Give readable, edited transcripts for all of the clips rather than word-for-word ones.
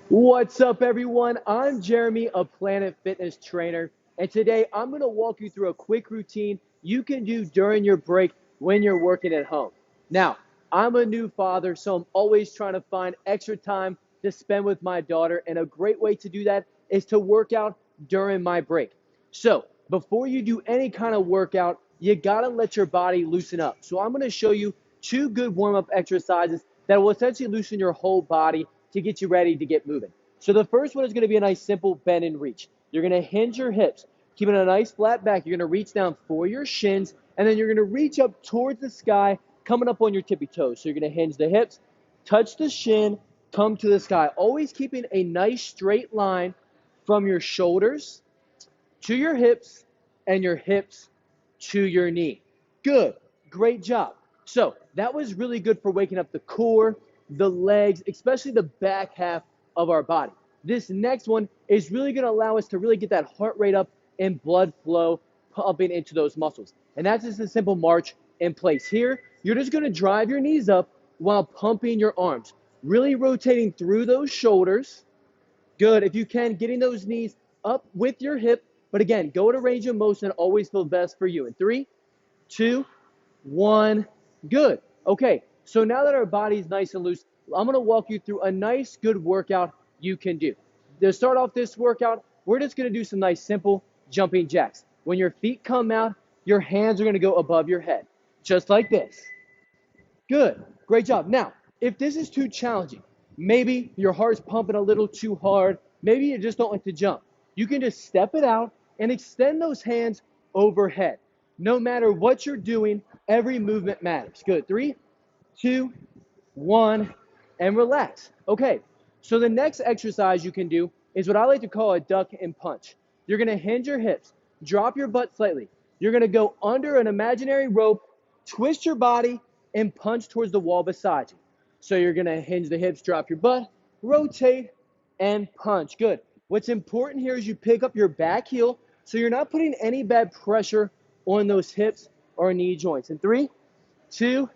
What's up, everyone? I'm Jeremy, a Planet Fitness trainer, and today I'm going to walk you through a quick routine you can do during your break when you're working at home. Now, I'm a new father, so I'm always trying to find extra time to spend with my daughter, and a great way to do that is to work out during my break. So, before you do any kind of workout, you got to let your body loosen up. So, I'm going to show you two good warm-up exercises that will essentially loosen your whole body to get you ready to get moving. So the first one is going to be a nice simple bend and reach. You're going to hinge your hips, keeping a nice flat back. You're going to reach down for your shins, and then you're going to reach up towards the sky, coming up on your tippy toes. So you're going to hinge the hips, touch the shin, come to the sky. Always keeping a nice straight line from your shoulders to your hips and your hips to your knee. Good. Great job. So that was really good for waking up the core, the legs, especially the back half of our body. This next one is really going to allow us to really get that heart rate up and blood flow pumping into those muscles. And that's just a simple march in place. Here, you're just going to drive your knees up while pumping your arms, really rotating through those shoulders. Good. If you can, getting those knees up with your hip. But again, go to range of motion. Always feel best for you. In 3, 2, 1. Good. Okay. So now that our body's nice and loose, I'm going to walk you through a nice, good workout you can do. To start off this workout, we're just going to do some nice, simple jumping jacks. When your feet come out, your hands are going to go above your head, just like this. Good. Great job. Now, if this is too challenging, maybe your heart's pumping a little too hard, maybe you just don't like to jump, you can just step it out and extend those hands overhead. No matter what you're doing, every movement matters. Good. 3, 2, 1, and relax. Okay. So the next exercise you can do is what I like to call a duck and punch. You're going to hinge your hips, drop your butt slightly. You're going to go under an imaginary rope, twist your body, and punch towards the wall beside you. So you're going to hinge the hips, drop your butt, rotate, and punch. Good. What's important here is you pick up your back heel so you're not putting any bad pressure on those hips or knee joints. In 3, 2,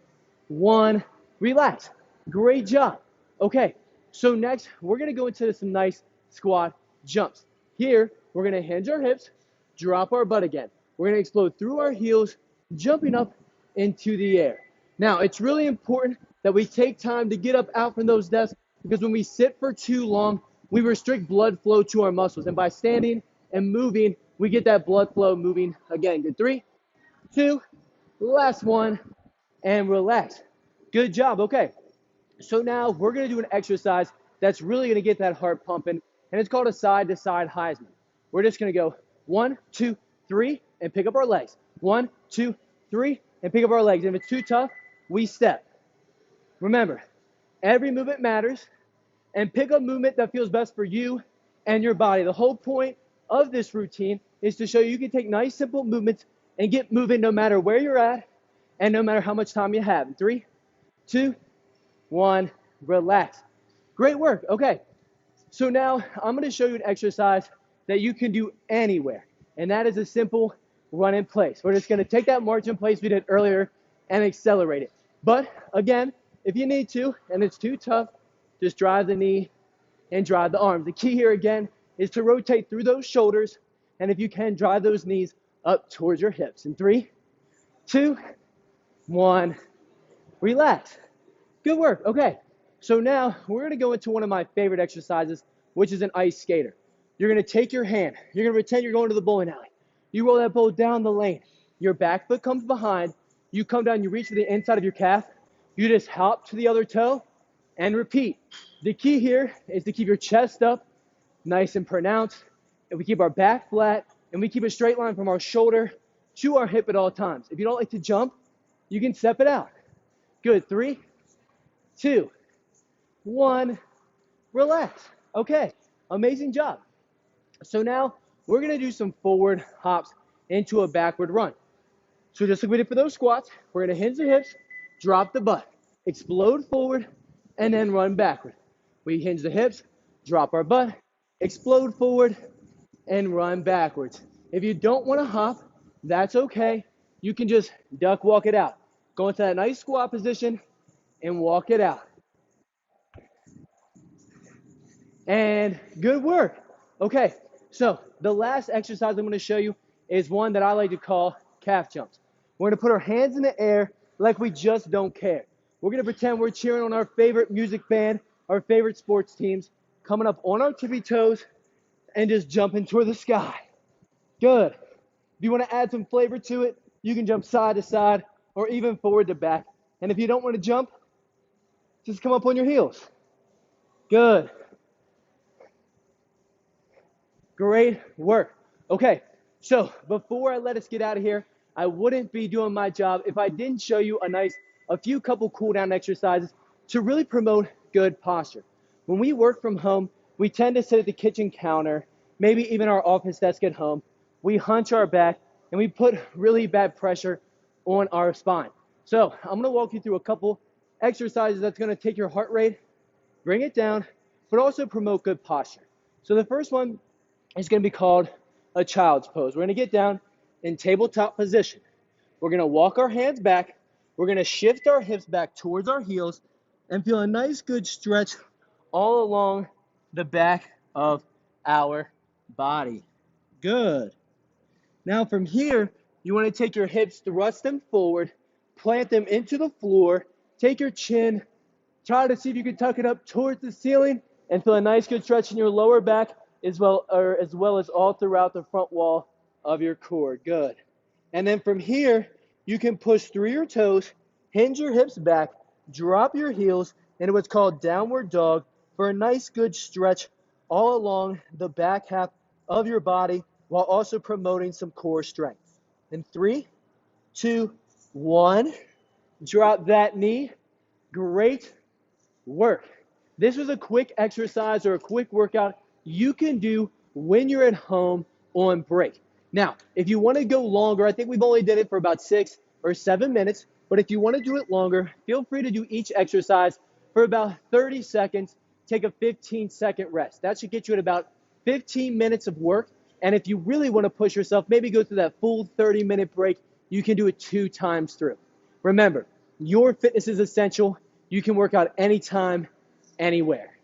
1, relax. Great job. Okay, so next we're going to go into some nice squat jumps. Here, we're going to hinge our hips, drop our butt again. We're going to explode through our heels, jumping up into the air. Now, it's really important that we take time to get up out from those desks because when we sit for too long, we restrict blood flow to our muscles. And by standing and moving, we get that blood flow moving again. Good. 3, 2, last one, and relax. Good job. Okay. So now we're going to do an exercise that's really going to get that heart pumping, and it's called a side-to-side Heisman. We're just going to go 1, 2, 3, and pick up our legs. 1, 2, 3, and pick up our legs. And if it's too tough, we step. Remember, every movement matters, and pick a movement that feels best for you and your body. The whole point of this routine is to show you can take nice, simple movements and get moving no matter where you're at and no matter how much time you have. 3, 2, 1, relax. Great work. Okay, so now I'm going to show you an exercise that you can do anywhere, and that is a simple run in place. We're just going to take that march in place we did earlier and accelerate it. But again, if you need to and it's too tough, just drive the knee and drive the arms. The key here again is to rotate through those shoulders, and if you can, drive those knees up towards your hips. In 3, 2, 1, relax. Good work. Okay, so now we're going to go into one of my favorite exercises, which is an ice skater. You're going to take your hand. You're going to pretend you're going to the bowling alley. You roll that ball down the lane. Your back foot comes behind. You come down, you reach for the inside of your calf. You just hop to the other toe and repeat. The key here is to keep your chest up, nice and pronounced, and we keep our back flat, and we keep a straight line from our shoulder to our hip at all times. If you don't like to jump, you can step it out. Good. 3, 2, 1, relax. Okay, amazing job. So now we're going to do some forward hops into a backward run. So just like we did for those squats, we're going to hinge the hips, drop the butt, explode forward, and then run backward. We hinge the hips, drop our butt, explode forward, and run backwards. If you don't want to hop, that's okay. You can just duck walk it out. Go into that nice squat position and walk it out. And good work. Okay, so the last exercise I'm going to show you is one that I like to call calf jumps. We're going to put our hands in the air like we just don't care. We're going to pretend we're cheering on our favorite music band, our favorite sports teams, coming up on our tippy toes and just jumping toward the sky. Good. If you want to add some flavor to it, you can jump side to side or even forward to back. And if you don't want to jump, just come up on your heels. Good. Great work. Okay, so before I let us get out of here, I wouldn't be doing my job if I didn't show you a few couple cool down exercises to really promote good posture. When we work from home, we tend to sit at the kitchen counter, maybe even our office desk at home. We hunch our back and we put really bad pressure on our spine. So I'm going to walk you through a couple exercises that's going to take your heart rate, bring it down, but also promote good posture. So the first one is going to be called a child's pose. We're going to get down in tabletop position. We're going to walk our hands back. We're going to shift our hips back towards our heels and feel a nice good stretch all along the back of our body. Good. Now from here, you want to take your hips, thrust them forward, plant them into the floor, take your chin, try to see if you can tuck it up towards the ceiling and feel a nice good stretch in your lower back as well as all throughout the front wall of your core. Good. And then from here, you can push through your toes, hinge your hips back, drop your heels into what's called downward dog for a nice good stretch all along the back half of your body while also promoting some core strength. In 3, 2, 1, drop that knee. Great work. This was a quick exercise or a quick workout you can do when you're at home on break. Now, if you want to go longer, I think we've only did it for about 6 or 7 minutes, but if you want to do it longer, feel free to do each exercise for about 30 seconds, take a 15-second rest. That should get you at about 15 minutes of work, and if you really want to push yourself, maybe go through that full 30-minute break, you can do it 2 times through. Remember, your fitness is essential. You can work out anytime, anywhere.